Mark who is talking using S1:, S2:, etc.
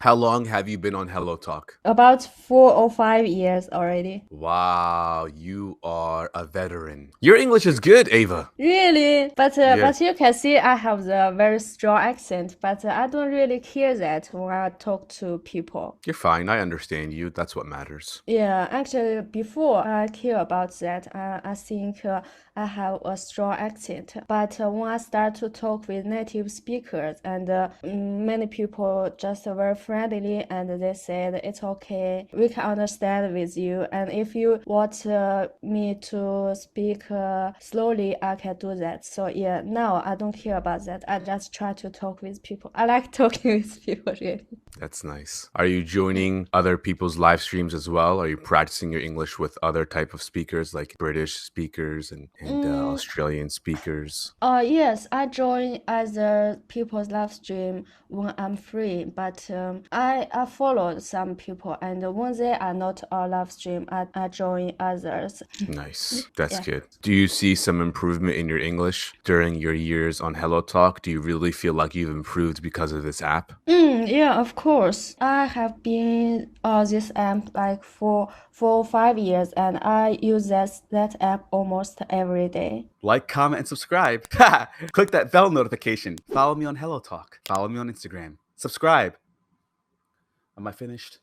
S1: How long have you been on HelloTalk?
S2: About 4 or 5 years already.
S1: Wow, you are a veteran. Your English is good, Ava.
S2: Really? But
S1: Yeah,
S2: but you can see I have the very strong accent, but I don't really hear that when I talk to people.
S1: you're fine. I understand you. That's what matters.
S2: Yeah, actually, before I care about that, I think I have a strong accent. But when I start to talk with native speakers, and many people just very friendly, and they said it's okay, we can understand with you. And if you want me to speak slowly, I can do that. So yeah, now I don't care about that. I just try to talk with people. I like talking with people, really.
S1: That's nice. Are you joining other people's live streams as well? Are you practicing your English with other type of speakers like British speakers and
S2: Mm,
S1: Australian speakers?
S2: yes, I join other people's live stream when I'm free, but I follow some people, and when they are not on live stream, I join others.
S1: Nice. That's
S2: Yeah.
S1: good. Do you see some improvement in your English during your years on HelloTalk? Do you really feel like you've improved because of this app?
S2: Yeah, of course. I have been on this app like for 5 years, and I use that app almost every day.
S3: Like, comment, and subscribe. Click that bell notification. Follow me on HelloTalk. Follow me on Instagram. Subscribe. Am I finished?